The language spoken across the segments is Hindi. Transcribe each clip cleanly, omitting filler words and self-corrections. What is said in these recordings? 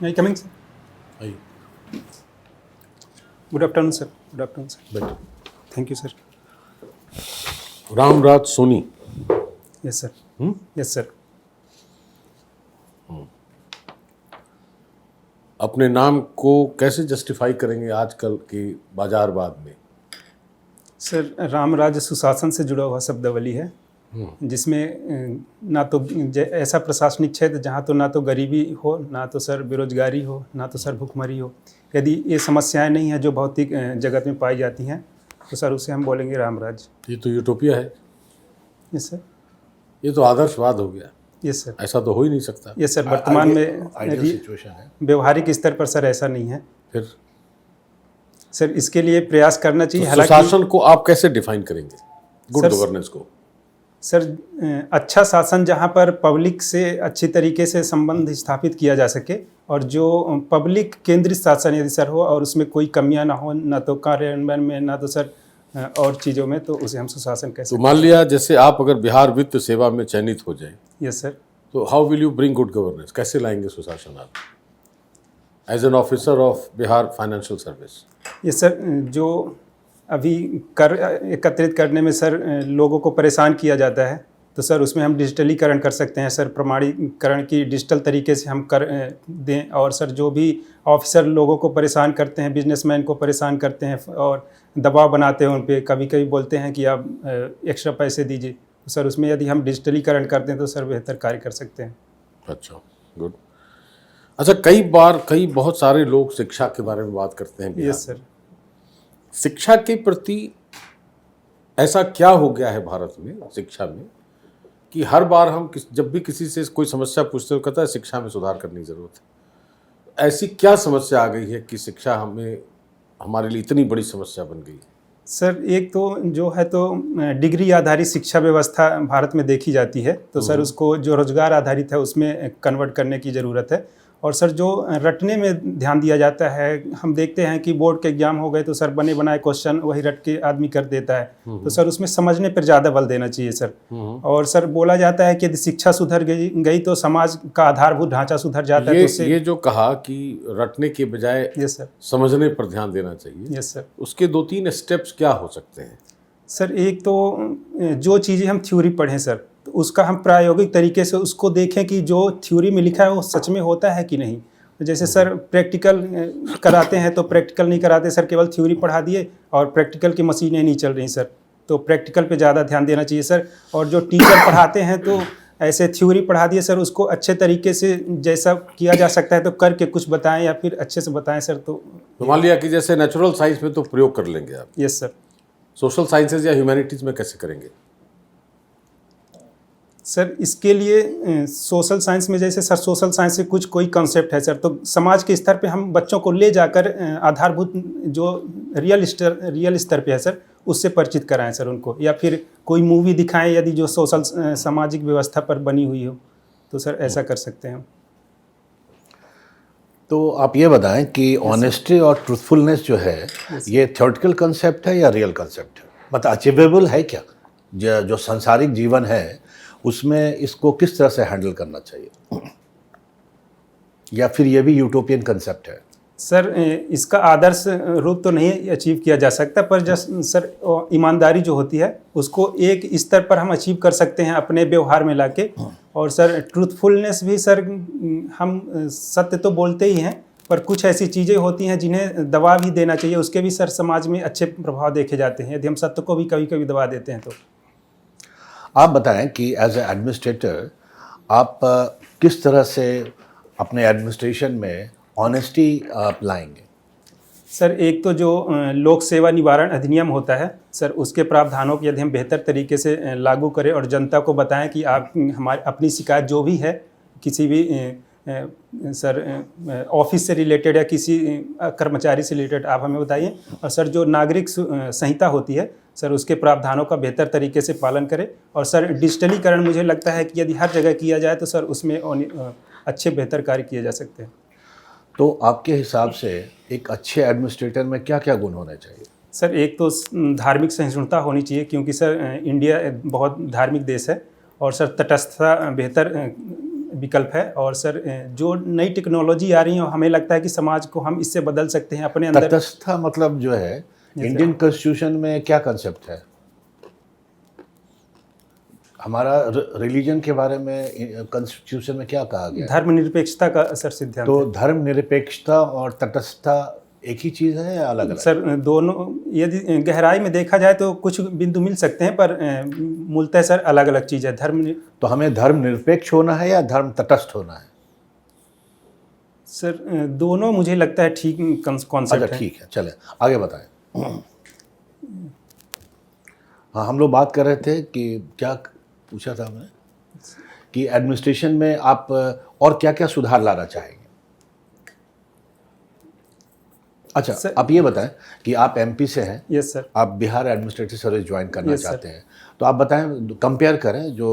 May I coming, sir? आइए Good afternoon, sir. Good afternoon, sir. बैठो। Thank you, sir. Ramraj Soni. Yes, sir. Yes, sir. अपने नाम को कैसे जस्टिफाई करेंगे आजकल की बाजारवाद में? सर, रामराज सुशासन से जुड़ा हुआ शब्दावली है, जिसमें ना तो ऐसा प्रशासनिक क्षेत्र जहाँ तो ना तो गरीबी हो, ना तो सर बेरोजगारी हो, ना तो सर भुखमरी हो। यदि ये समस्याएं नहीं हैं जो भौतिक जगत में पाई जाती हैं, तो सर उसे हम बोलेंगे रामराज। ये तो यूटोपिया है, यस सर। ये तो आदर्शवाद हो गया। Yes sir. ऐसा तो हो ही नहीं सकता। यस सर, वर्तमान में आइडियल सिचुएशन है। व्यवहारिक स्तर पर सर ऐसा नहीं है। फिर सर इसके लिए प्रयास करना चाहिए। तो सुशासन को आप कैसे डिफाइन करेंगे? गुड सर, गवर्नेंस को सर अच्छा शासन जहाँ पर पब्लिक से अच्छी तरीके से संबंध स्थापित किया जा सके, और जो पब्लिक केंद्रित शासन यदि सर हो और उसमें कोई कमियां ना हो, ना तो कार्यान्वयन में, ना तो सर और चीज़ों में, तो उसे हम सुशासन कह तो सकते मान लिया जैसे आप अगर बिहार वित्त सेवा में चयनित हो जाए, हैं। Yes sir. तो how will you bring good governance? कैसे लाएंगे सुशासन आप as an officer of Bihar financial service? ये सर जो अभी कर एकत्रित करने में सर लोगों को परेशान किया जाता है, तो सर उसमें हम डिजिटलीकरण कर सकते हैं सर। प्रमाणीकरण की डिजिटल तरीके से हम कर दें, और सर जो भी ऑफिसर लोगों को परेशान करते हैं, बिजनेसमैन को परेशान करते हैं और दबाव बनाते हैं उन पर, कभी कभी बोलते हैं कि आप एक्स्ट्रा पैसे दीजिए, तो सर उसमें यदि हम डिजिटलीकरण करते हैं तो सर बेहतर कार्य कर सकते हैं। अच्छा, गुड। अच्छा, कई बहुत सारे लोग शिक्षा के बारे में बात करते हैं। Yes sir. शिक्षा के प्रति ऐसा क्या हो गया है भारत में शिक्षा में कि हर बार हम जब भी किसी से कोई समस्या पूछते हो, कहता है शिक्षा में सुधार करने की जरूरत है। ऐसी क्या समस्या आ गई है कि शिक्षा हमारे लिए इतनी बड़ी समस्या बन गई? सर एक तो जो है तो डिग्री आधारित शिक्षा व्यवस्था भारत में देखी जाती है, तो सर उसको जो रोजगार आधारित है उसमें कन्वर्ट करने की ज़रूरत है। और सर जो रटने में ध्यान दिया जाता है, हम देखते हैं कि बोर्ड के एग्जाम हो गए तो सर बने बनाए क्वेश्चन वही रट के आदमी कर देता है, तो सर उसमें समझने पर ज़्यादा बल देना चाहिए सर। और सर बोला जाता है कि यदि शिक्षा सुधर गई तो समाज का आधारभूत ढांचा सुधर जाता है। तो ये जो कहा कि रटने के बजाय यस सर, समझने पर ध्यान देना चाहिए, यस सर, उसके 2-3 स्टेप्स क्या हो सकते हैं? सर एक तो जो चीज़ें हम थ्योरी पढ़ें सर, तो उसका हम प्रायोगिक तरीके से उसको देखें कि जो थ्योरी में लिखा है वो सच में होता है कि नहीं। जैसे सर प्रैक्टिकल कराते हैं तो प्रैक्टिकल नहीं कराते सर, केवल थ्योरी पढ़ा दिए और प्रैक्टिकल की मशीनें नहीं चल रही सर, तो प्रैक्टिकल पे ज़्यादा ध्यान देना चाहिए सर। और जो टीचर पढ़ाते हैं तो ऐसे थ्योरी पढ़ा दिए सर, उसको अच्छे तरीके से जैसा किया जा सकता है तो करके कुछ बताएं या फिर अच्छे से बताएं सर। तो मान लिया कि जैसे नेचुरल साइंस में तो प्रयोग कर लेंगे आप, यस सर। सोशल साइंसेज या ह्यूमैनिटीज़ में कैसे करेंगे? सर इसके लिए सोशल साइंस में जैसे सर सोशल साइंस से कोई कॉन्सेप्ट है सर, तो समाज के स्तर पे हम बच्चों को ले जाकर आधारभूत जो रियल स्तर पे है सर उससे परिचित कराएं सर उनको, या फिर कोई मूवी दिखाएं यदि जो सोशल सामाजिक व्यवस्था पर बनी हुई हो, तो सर ऐसा कर सकते हैं। तो आप ये बताएं कि ऑनेस्टी और ट्रूथफुलनेस जो है ये थ्योरेटिकल कंसेप्ट है या रियल कंसेप्ट है? मतलब अचीवेबल है क्या? जो सांसारिक जीवन है उसमें इसको किस तरह से हैंडल करना चाहिए, या फिर ये भी यूटोपियन कंसेप्ट है? सर इसका आदर्श रूप तो नहीं अचीव किया जा सकता, पर जस्ट सर ईमानदारी जो होती है उसको एक स्तर पर हम अचीव कर सकते हैं अपने व्यवहार में लाके। और सर ट्रूथफुलनेस भी सर हम सत्य तो बोलते ही हैं, पर कुछ ऐसी चीज़ें होती हैं जिन्हें दबा भी देना चाहिए, उसके भी सर समाज में अच्छे प्रभाव देखे जाते हैं यदि हम सत्य को भी कभी कभी दबा देते हैं तो। आप बताएं कि एज ए एडमिनिस्ट्रेटर आप किस तरह से अपने एडमिनिस्ट्रेशन में ऑनेस्टी लाएंगे? सर एक तो जो लोक सेवा निवारण अधिनियम होता है सर, उसके प्रावधानों को यदि हम बेहतर तरीके से लागू करें और जनता को बताएं कि आप हमारी अपनी शिकायत जो भी है किसी भी सर ऑफिस से रिलेटेड या किसी कर्मचारी से रिलेटेड आप हमें बताइए। और सर जो नागरिक संहिता होती है सर उसके प्रावधानों का बेहतर तरीके से पालन करें। और सर डिजिटलीकरण मुझे लगता है कि यदि हर जगह किया जाए तो सर उसमें अच्छे बेहतर कार्य किए जा सकते हैं। तो आपके हिसाब से एक अच्छे एडमिनिस्ट्रेटर में क्या क्या गुण होने चाहिए? सर एक तो धार्मिक सहिष्णुता होनी चाहिए, क्योंकि सर इंडिया बहुत धार्मिक देश है। और सर तटस्थता बेहतर विकल्प है। और सर जो नई टेक्नोलॉजी आ रही है हमें लगता है कि समाज को हम इससे बदल सकते हैं अपने अंदर। तटस्थता मतलब जो है इंडियन कॉन्स्टिट्यूशन में क्या कंसेप्ट है? हमारा रिलीजन के बारे में कॉन्स्टिट्यूशन में क्या कहा गया है? धर्मनिरपेक्षता का सर सिद्धांत तो है। धर्मनिरपेक्षता और तटस्थता एक ही चीज़ है या अलग अलग? सर दोनों यदि गहराई में देखा जाए तो कुछ बिंदु मिल सकते हैं, पर मूलतः सर अलग अलग चीज़ है। तो हमें धर्मनिरपेक्ष होना है या धर्म तटस्थ होना है? सर दोनों मुझे लगता है ठीक कॉन्सेप्ट अच्छा है। ठीक है, चले आगे बताएं। हाँ, हम लोग बात कर रहे थे कि क्या पूछा था हमने कि एडमिनिस्ट्रेशन में आप और क्या क्या सुधार लाना चाहेंगे? अच्छा सर- आप ये बताएं कि आप एमपी से हैं, यस सर। आप बिहार एडमिनिस्ट्रेटिव सर्विस ज्वाइन करना Yes, चाहते हैं, तो आप बताएं, कंपेयर करें जो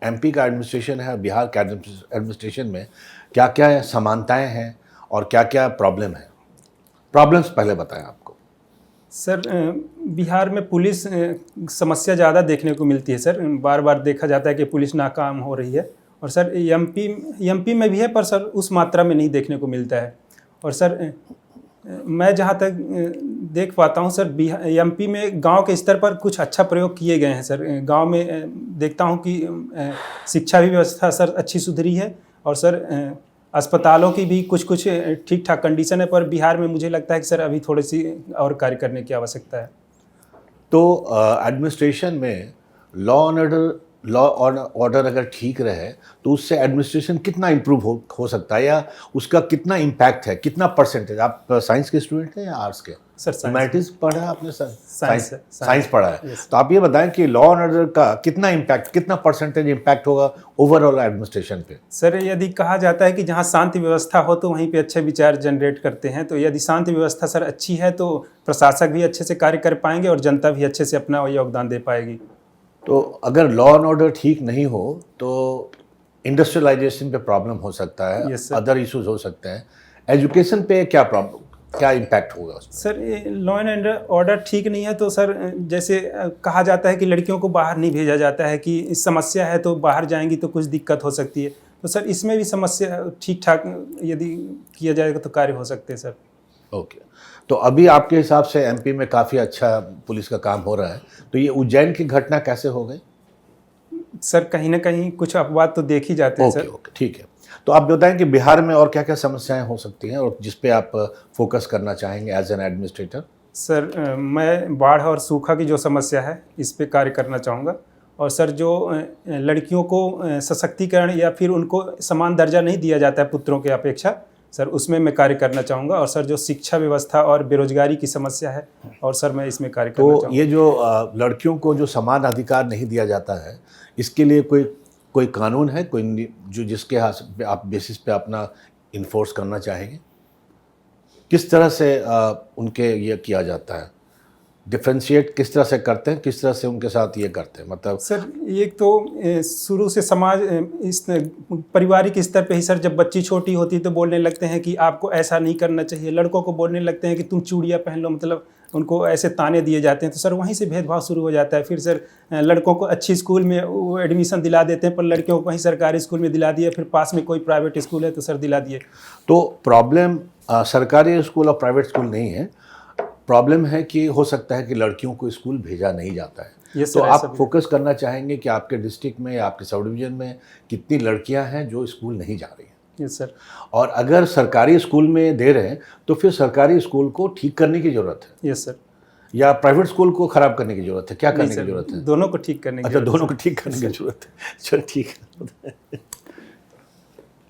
एमपी का एडमिनिस्ट्रेशन है बिहार का एडमिनिस्ट्रेशन में क्या क्या समानताएं हैं और क्या क्या प्रॉब्लम है। प्रॉब्लम्स पहले बताएं आपको। सर बिहार में पुलिस समस्या ज़्यादा देखने को मिलती है सर। बार बार देखा जाता है कि पुलिस नाकाम हो रही है। और सर एमपी में भी है, पर सर उस मात्रा में नहीं देखने को मिलता है। और सर मैं जहाँ तक देख पाता हूँ सर, एमपी में गांव के स्तर पर कुछ अच्छा प्रयोग किए गए हैं सर। गांव में देखता हूँ कि शिक्षा भी व्यवस्था सर अच्छी सुधरी है। और सर अस्पतालों की भी कुछ ठीक ठाक कंडीशन है, पर बिहार में मुझे लगता है कि सर अभी थोड़ी सी और कार्य करने की आवश्यकता है। तो एडमिनिस्ट्रेशन में लॉ और ऑर्डर अगर ठीक रहे तो उससे एडमिनिस्ट्रेशन कितना इम्प्रूव हो सकता है, या उसका कितना इम्पैक्ट है, कितना परसेंटेज? आप साइंस के स्टूडेंट हैं या आर्ट्स के? सर साइंस ह्यूमैनिटीज पढ़ा है आपने? साइंस पढ़ा है। Yes. तो आप ये बताएं कि लॉ एंड ऑर्डर का कितना इम्पैक्ट, कितना परसेंटेज इम्पैक्ट होगा ओवरऑल एडमिनिस्ट्रेशन पे? सर यदि कहा जाता है कि जहाँ शांति व्यवस्था हो तो वहीं पे अच्छे विचार जनरेट करते हैं। तो यदि शांति व्यवस्था सर अच्छी है तो प्रशासक भी अच्छे से कार्य कर पाएंगे और जनता भी अच्छे से अपना योगदान दे पाएगी। तो अगर लॉ एंड ऑर्डर ठीक नहीं हो तो इंडस्ट्रियलाइजेशन पे प्रॉब्लम हो सकता है, Yes, sir. अदर इश्यूज हो सकते हैं। एजुकेशन पे क्या प्रॉब्लम, क्या इम्पैक्ट होगा उसमें? सर लॉ एंड ऑर्डर ठीक नहीं है तो सर जैसे कहा जाता है कि लड़कियों को बाहर नहीं भेजा जाता है कि इस समस्या है तो बाहर जाएंगी तो कुछ दिक्कत हो सकती है। तो सर इसमें भी समस्या ठीक ठाक यदि किया जाएगा तो कार्य हो सकते हैं सर। ओके। तो अभी आपके हिसाब से एमपी में काफ़ी अच्छा पुलिस का काम हो रहा है, तो ये उज्जैन की घटना कैसे हो गई? सर कहीं ना कहीं कुछ अपवाद तो देख ही जाते हैं ओके सर। ओके ठीक है। तो आप बताएं कि बिहार में और क्या क्या समस्याएं हो सकती हैं और जिस पे आप फोकस करना चाहेंगे एज एन एडमिनिस्ट्रेटर? सर मैं बाढ़ और सूखा की जो समस्या है इस पे कार्य करना चाहूँगा। और सर जो लड़कियों को सशक्तिकरण या फिर उनको समान दर्जा नहीं दिया जाता है पुत्रों के अपेक्षा, सर उसमें मैं कार्य करना चाहूँगा। और सर जो शिक्षा व्यवस्था और बेरोजगारी की समस्या है, और सर मैं इसमें कार्य करना तो चाहूँगा। ये जो लड़कियों को जो समान अधिकार नहीं दिया जाता है, इसके लिए कोई कानून है, कोई जो जिसके आप बेसिस पे अपना इन्फोर्स करना चाहेंगे? किस तरह से उनके ये किया जाता है, डिफ्रेंशिएट किस तरह से करते हैं, किस तरह से उनके साथ ये करते हैं? मतलब सर एक तो शुरू से समाज इस पारिवारिक स्तर पे ही सर, जब बच्ची छोटी होती है तो बोलने लगते हैं कि आपको ऐसा नहीं करना चाहिए। लड़कों को बोलने लगते हैं कि तुम चूड़ियाँ पहन लो, मतलब उनको ऐसे ताने दिए जाते हैं। तो सर वहीं से भेदभाव शुरू हो जाता है। फिर सर लड़कों को अच्छी स्कूल में वो एडमिशन दिला देते हैं, पर लड़कियों को कहीं सरकारी स्कूल में दिला दिए, फिर पास में कोई प्राइवेट स्कूल है तो सर दिला दिए। तो प्रॉब्लम सरकारी स्कूल और प्राइवेट स्कूल नहीं है, प्रॉब्लम है कि हो सकता है कि लड़कियों को स्कूल भेजा नहीं जाता है। Yes, तो sir, आप ऐसा भी फोकस करना चाहेंगे कि आपके डिस्ट्रिक्ट में या आपके सब डिवीजन में कितनी लड़कियां हैं जो स्कूल नहीं जा रही हैं? Yes sir. और अगर सरकारी स्कूल में दे रहे हैं तो फिर सरकारी स्कूल को ठीक करने की ज़रूरत है यस सर। या प्राइवेट स्कूल को ख़राब करने की ज़रूरत है? क्या करने की ज़रूरत है? दोनों को ठीक करने की अच्छा, जरूरत दोनों है। को ठीक करने की ज़रूरत है। चल ठीक है।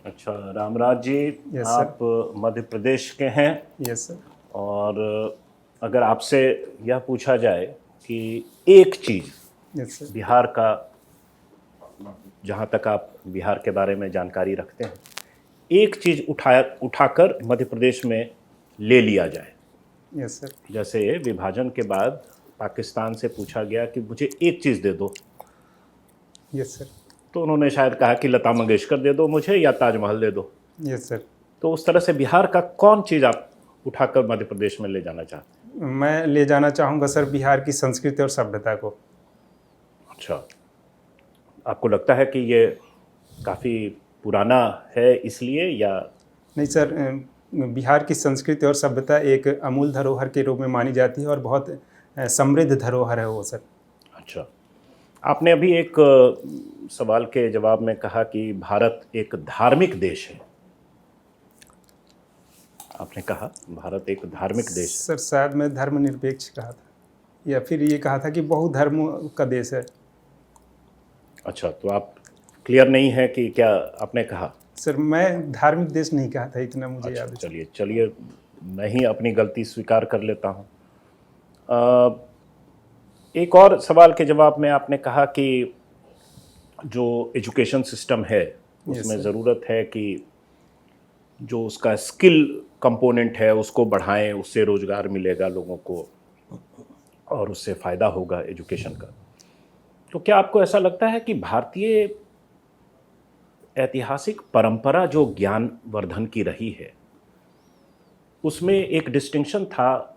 अच्छा रामराज जी, Yes, आप मध्य प्रदेश के हैं, यस सर। और अगर आपसे यह पूछा जाए कि एक चीज़ यस सर। बिहार का, जहाँ तक आप बिहार के बारे में जानकारी रखते हैं, एक चीज़ उठाकर मध्य प्रदेश में ले लिया जाए। Yes sir. जैसे विभाजन के बाद पाकिस्तान से पूछा गया कि मुझे एक चीज़ दे दो, यस सर। तो उन्होंने शायद कहा कि लता मंगेशकर दे दो मुझे या ताजमहल दे दो। Yes sir. तो उस तरह से बिहार का कौन चीज़ आप उठाकर मध्य प्रदेश में ले जाना चाहते हैं? मैं ले जाना चाहूँगा सर बिहार की संस्कृति और सभ्यता को। अच्छा, आपको लगता है कि ये काफ़ी पुराना है इसलिए या नहीं सर, बिहार की संस्कृति और सभ्यता एक अमूल धरोहर के रूप में मानी जाती है और बहुत समृद्ध धरोहर है वो सर। अच्छा, आपने अभी एक सवाल के जवाब में कहा कि भारत एक धार्मिक देश है। आपने कहा भारत एक धार्मिक देश है। सर शायद मैं धर्मनिरपेक्ष कहा था या फिर ये कहा था कि बहुधर्म का देश है। अच्छा, तो आप क्लियर नहीं है कि क्या आपने कहा? सर मैं धार्मिक देश नहीं कहा था, इतना मुझे अच्छा, याद है। चलिए मैं ही अपनी गलती स्वीकार कर लेता हूँ। एक और सवाल के जवाब में आपने कहा कि जो एजुकेशन सिस्टम है उसमें sir. ज़रूरत है कि जो उसका स्किल कंपोनेंट है उसको बढ़ाएं, उससे रोज़गार मिलेगा लोगों को और उससे फ़ायदा होगा एजुकेशन का। तो क्या आपको ऐसा लगता है कि भारतीय ऐतिहासिक परंपरा जो ज्ञानवर्धन की रही है उसमें एक डिस्टिंक्शन था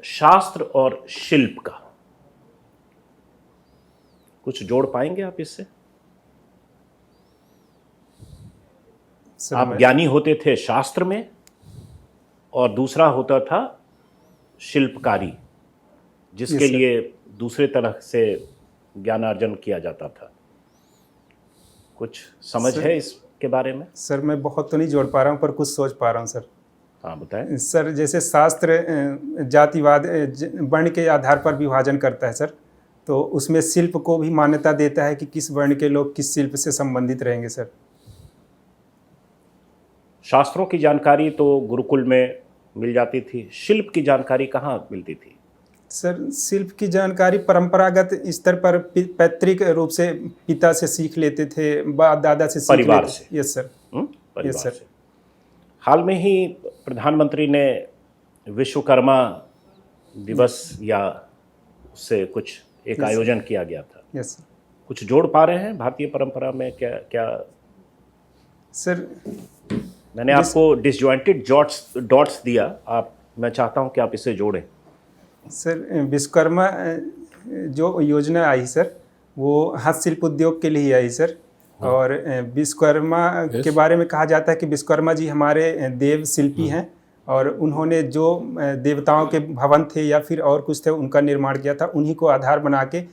शास्त्र और शिल्प का? कुछ जोड़ पाएंगे आप इससे? सर आप ज्ञानी होते थे शास्त्र में और दूसरा होता था शिल्पकारी, जिसके लिए दूसरे तरह से ज्ञानार्जन किया जाता था। कुछ समझ है इसके बारे में? सर मैं बहुत तो नहीं जोड़ पा रहा हूँ पर कुछ सोच पा रहा हूँ सर। हाँ बताएं। सर जैसे शास्त्र जातिवाद वर्ण के आधार पर विभाजन करता है सर, तो उसमें शिल्प को भी मान्यता देता है कि किस वर्ण के लोग किस शिल्प से संबंधित रहेंगे सर। शास्त्रों की जानकारी तो गुरुकुल में मिल जाती थी, शिल्प की जानकारी कहाँ मिलती थी? सर शिल्प की जानकारी परंपरागत स्तर पर पैतृक रूप से पिता से सीख लेते थे, बाप दादा से सीख परिवार लेते से। Yes sir. परिवार सर। से। हाल में ही प्रधानमंत्री ने विश्वकर्मा दिवस या उससे कुछ एक आयोजन किया गया था। Yes sir. कुछ जोड़ पा रहे हैं भारतीय परंपरा में? क्या सर मैंने आपको डिसजॉइंटेड डॉट्स दिया, मैं चाहता हूं कि आप इसे जोड़ें। सर विश्वकर्मा जो योजना आई सर वो हस्तशिल्प उद्योग के लिए आई सर। और विश्वकर्मा के बारे में कहा जाता है कि विश्वकर्मा जी हमारे देव शिल्पी हैं और उन्होंने जो देवताओं के भवन थे या फिर और कुछ थे उनका निर्माण किया था। उन्हीं को आधार बना के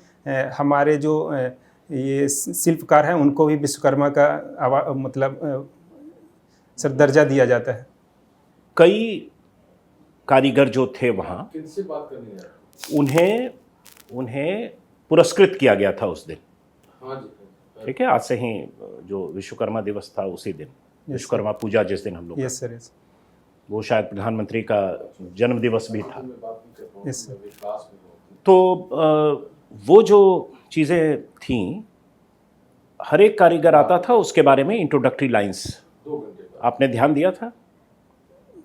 हमारे जो ये शिल्पकार हैं उनको भी विश्वकर्मा का मतलब सर दर्जा दिया जाता है। कई कारीगर जो थे वहाँ, किनसे बात करनी है? उन्हें पुरस्कृत किया गया था उस दिन। हाँ जी, ठीक है, आज से ही जो विश्वकर्मा दिवस था उसी दिन, विश्वकर्मा पूजा जिस दिन हम लोग, यस सर। यस वो शायद प्रधानमंत्री का जन्म दिवस भी था। Yes sir. तो वो जो चीज़ें थीं, हर एक कारीगर आता था उसके बारे में इंट्रोडक्टरी लाइंस 2 घंटे आपने ध्यान दिया था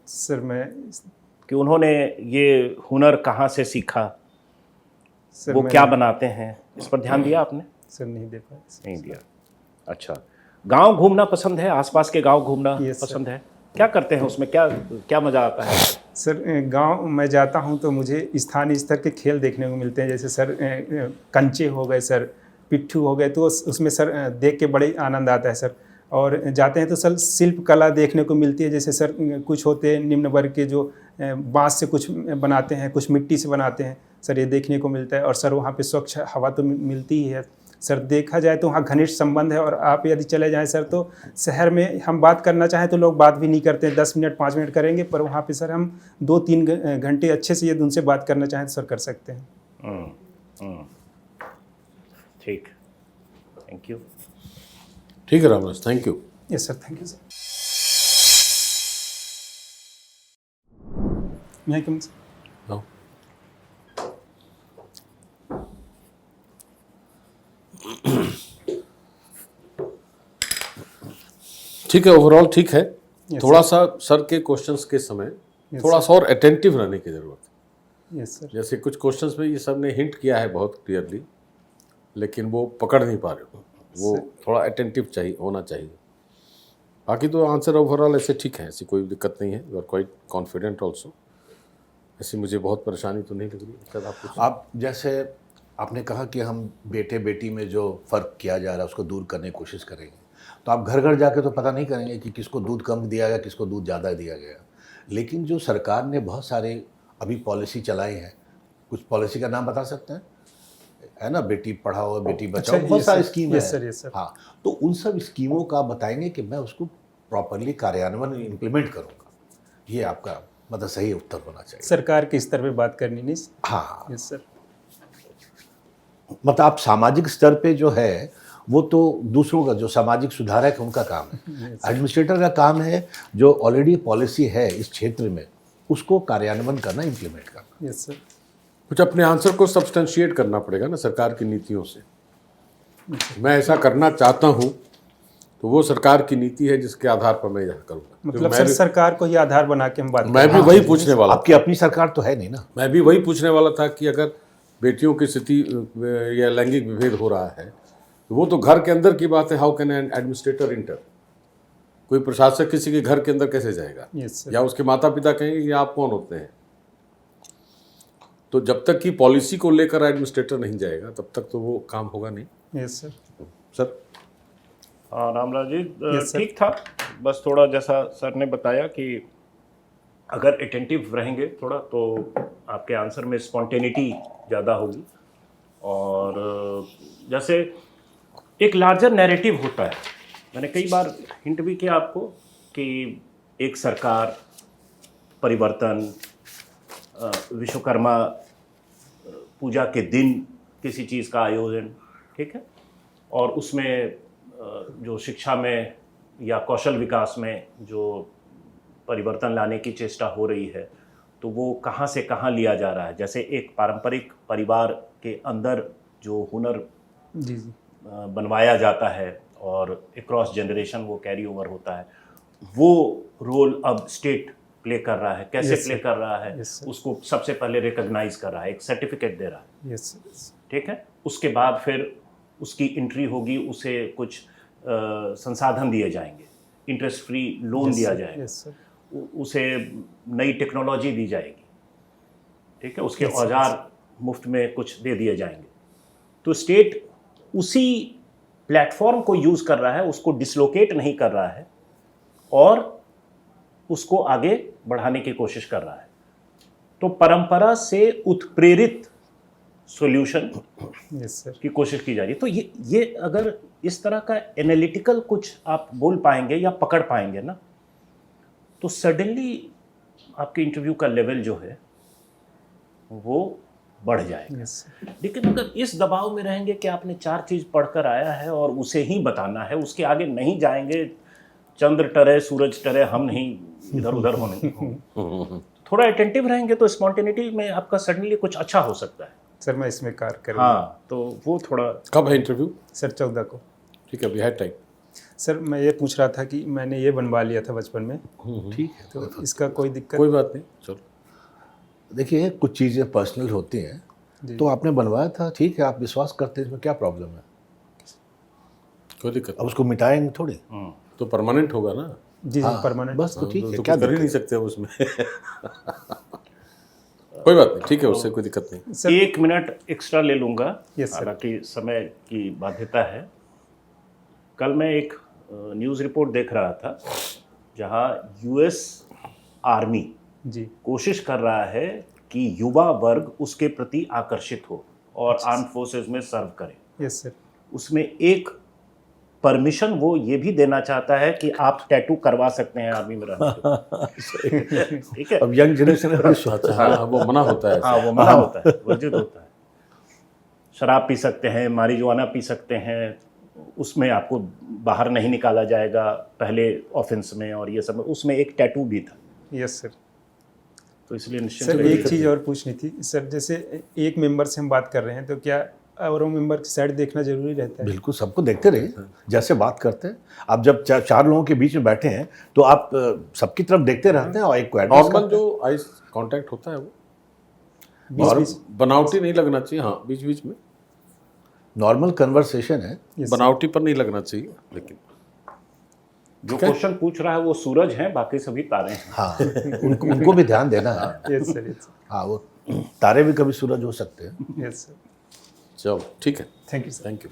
सर। मैं कि उन्होंने ये हुनर कहाँ से सीखा, सर वो मैं क्या बनाते हैं, इस पर ध्यान दिया आपने? सर नहीं दे पाया। नहीं दिया। अच्छा, गांव घूमना पसंद है? आसपास के गांव घूमना Yes, sir. पसंद है? क्या करते हैं उसमें, क्या मज़ा आता है? सर गांव में जाता हूं तो मुझे स्थानीय स्तर के खेल देखने को मिलते हैं। जैसे सर कंचे हो गए सर, पिट्ठू हो गए, तो उसमें सर देख के बड़े आनंद आता है सर। और जाते हैं तो सर शिल्प कला देखने को मिलती है। जैसे सर कुछ होते हैं निम्न वर्ग के जो बांस से कुछ बनाते हैं, कुछ मिट्टी से बनाते हैं सर, ये देखने को मिलता है। और सर वहाँ पे स्वच्छ हवा तो मिलती ही है सर। देखा जाए तो वहाँ घनिष्ठ संबंध है। और आप यदि चले जाएं सर तो शहर में हम बात करना चाहें तो लोग बात भी नहीं करते हैं, 10 मिनट 5 मिनट करेंगे, पर वहाँ पे सर हम 2-3 घंटे अच्छे से यदि उनसे बात करना चाहें तो सर कर सकते हैं। ठीक, थैंक यू। ठीक है Ramraj, thank you. Yes sir, thank you sir. मैं कम हाँ। ठीक है, ओवरऑल ठीक है। थोड़ा सा सर के क्वेश्चंस के समय थोड़ा सा और अटेंटिव रहने की जरूरत है। Yes sir. जैसे कुछ क्वेश्चंस में ये सब ने हिंट किया है बहुत क्लियरली, लेकिन वो पकड़ नहीं पा रहे हो, वो थोड़ा अटेंटिव होना चाहिए। बाकी तो आंसर ओवरऑल ऐसे ठीक है, ऐसी कोई दिक्कत नहीं है। You are quite confident also. ऐसी मुझे बहुत परेशानी तो नहीं लग रही। आप जैसे आपने कहा कि हम बेटे बेटी में जो फ़र्क किया जा रहा है उसको दूर करने की कोशिश करेंगे, तो आप घर घर जाके तो पता नहीं करेंगे कि किसको दूध कम दिया गया, किसको दूध ज़्यादा दिया गया। लेकिन जो सरकार ने बहुत सारे अभी पॉलिसी चलाई है, कुछ पॉलिसी का नाम बता सकते हैं? है ना, बेटी पढ़ाओ बेटी बचाओ, अच्छा, बहुत yes, सारी sir. स्कीम Yes, है। sir, yes, sir. हाँ, तो उन सब स्कीमों का बताएंगे कि मैं उसको प्रॉपरली कार्यान्वयन इम्प्लीमेंट करूँगा। ये आपका मतलब सही उत्तर होना चाहिए। सरकार के स्तर पे बात करनी नहीं। हाँ, यस सर। मतलब आप सामाजिक स्तर पे जो है वो तो दूसरों का, जो सामाजिक सुधारक है उनका काम है। एडमिनिस्ट्रेटर का काम है जो ऑलरेडी पॉलिसी है इस क्षेत्र में उसको कार्यान्वयन करना, इम्प्लीमेंट करना। Yes sir. कुछ अपने आंसर को सब्सटेंशिएट करना पड़ेगा ना सरकार की नीतियों से। मैं ऐसा करना चाहता हूँ तो वो सरकार की नीति है जिसके आधार पर मैं यह करूँगा। मतलब सर सरकार को ही आधार बना के हम बात मैं भी वही पूछने वाला आपकी अपनी सरकार तो है नहीं ना। मैं भी वही पूछने वाला था कि अगर बेटियों की स्थिति या लैंगिक विभेद हो रहा है तो वो तो घर के अंदर की बात है। How can an administrator inter? कोई प्रशासक किसी के घर के अंदर कैसे जाएगा? Yes sir. या उसके माता पिता कहेंगे कि आप कौन होते हैं? तो जब तक कि पॉलिसी को लेकर एडमिनिस्ट्रेटर नहीं जाएगा तब तक तो वो काम होगा नहीं। Yes sir. सर हाँ रामराज जी, Yes, sir. ठीक था। बस थोड़ा जैसा सर ने बताया कि अगर अटेंटिव रहेंगे थोड़ा तो आपके आंसर में स्पॉन्टेनिटी ज़्यादा होगी। और जैसे एक लार्जर नैरेटिव होता है, मैंने कई बार हिंट भी किया आपको कि एक सरकार, परिवर्तन, विश्वकर्मा पूजा के दिन किसी चीज़ का आयोजन, ठीक है, और उसमें जो शिक्षा में या कौशल विकास में जो परिवर्तन लाने की चेष्टा हो रही है तो वो कहाँ से कहाँ लिया जा रहा है। जैसे एक पारंपरिक परिवार के अंदर जो हुनर जी जी। बनवाया जाता है और अक्रॉस जनरेशन वो कैरी ओवर होता है, वो रोल अब स्टेट प्ले कर रहा है। कैसे Yes, प्ले sir. कर रहा है? Yes, sir. उसको सबसे पहले रिकॉग्नाइज कर रहा है, एक सर्टिफिकेट दे रहा है, यस सर। ठीक है। उसके बाद फिर उसकी एंट्री होगी, उसे कुछ संसाधन दिए जाएंगे, इंटरेस्ट फ्री लोन दिया जाएगा, यस सर। उसे नई टेक्नोलॉजी दी जाएगी, ठीक है, उसके Yes, sir. औजार मुफ्त में कुछ दे दिए जाएंगे। तो स्टेट उसी प्लेटफॉर्म को यूज़ कर रहा है, उसको डिसलोकेट नहीं कर रहा है और उसको आगे बढ़ाने की कोशिश कर रहा है। तो परंपरा से उत्प्रेरित सॉल्यूशन यस सर। की कोशिश की जा रही है। तो ये अगर इस तरह का एनालिटिकल कुछ आप बोल पाएंगे या पकड़ पाएंगे ना, तो सडनली आपके इंटरव्यू का लेवल जो है वो बढ़ जाएगा। Yes sir. लेकिन अगर इस दबाव में रहेंगे कि आपने 4 चीज़ पढ़कर आया है और उसे ही बताना है, उसके आगे नहीं जाएंगे, चंद्र टरे सूरज टरे, हम नहीं इधर उधर होने थोड़ा अटेंटिव रहेंगे तो स्पॉन्टेनिटी में आपका सडनली कुछ अच्छा हो सकता है। सर मैं इसमें कार्य करूँगा। हाँ, तो वो थोड़ा। कब है इंटरव्यू? सर 14 को। ठीक है, अभी है टाइम। सर मैं ये पूछ रहा था कि मैंने ये बनवा लिया था बचपन में, ठीक है, तो इसका कोई दिक्कत? कोई बात नहीं, चलो। देखिए कुछ चीज़ें पर्सनल होती हैं, जी। तो आपने बनवाया था, ठीक है, आप विश्वास करते हैं, इसमें क्या प्रॉब्लम है? कोई दिक्कत अब उसको मिटाएंगे थोड़ी। नहीं। तो परमानेंट होगा ना। जी जी, परमानेंट। बस तो ठीक है, तो क्या कुछ कर ही दिक्कत नहीं सकते उसमें। कोई बात नहीं, ठीक है, उससे कोई दिक्कत नहीं। सर 1 मिनट एक्स्ट्रा ले लूँगा, Yes, sir. हालांकि समय की बाध्यता है। कल मैं एक न्यूज़ रिपोर्ट देख रहा था जहां यूएस आर्मी जी। कोशिश कर रहा है कि युवा वर्ग उसके प्रति आकर्षित हो और आर्म फोर्सेस में सर्व करे। Yes sir. उसमें एक परमिशन वो ये भी देना चाहता है कि आप टैटू करवा सकते हैं आर्मी में रहने के। ठीक है। अब यंग जनरेशन में सोचता है। हाँ, वो मना होता है। हाँ, वो मना होता है, वर्जित होता है। शराब पी सकते हैं, मारिजुआना पी सकते हैं, उसमें आपको बाहर नहीं निकाला जाएगा पहले ऑफेंस में, और ये सब उसमें एक टैटू भी था। Yes sir. तो इसलिए निश्चित सर कोई एक दिक्कत चीज़ नहीं। और पूछनी थी सर, जैसे एक मेंबर से हम बात कर रहे हैं तो क्या और मेंबर की साइड देखना जरूरी रहता है? बिल्कुल, सबको देखते रहिए जैसे बात करते हैं। आप जब 4 लोगों के बीच में बैठे हैं तो आप सबकी तरफ देखते रहते हैं और एक को एडजस्ट नॉर्मल करते हैं। जो आइस कांटेक्ट होता है वो बीच और बीच। बनावटी नहीं लगना चाहिए। हाँ, बीच बीच में नॉर्मल कन्वर्सेशन है। Yes, sir. बनावटी पर नहीं लगना चाहिए। लेकिन जो क्वेश्चन पूछ रहा है वो सूरज है, बाकी सभी तारे हैं। हाँ, उनको भी ध्यान देना है। Yes sir. यस हाँ, वो तारे भी कभी सूरज हो सकते हैं। Yes sir. चलो ठीक है, thank you sir. Thank you.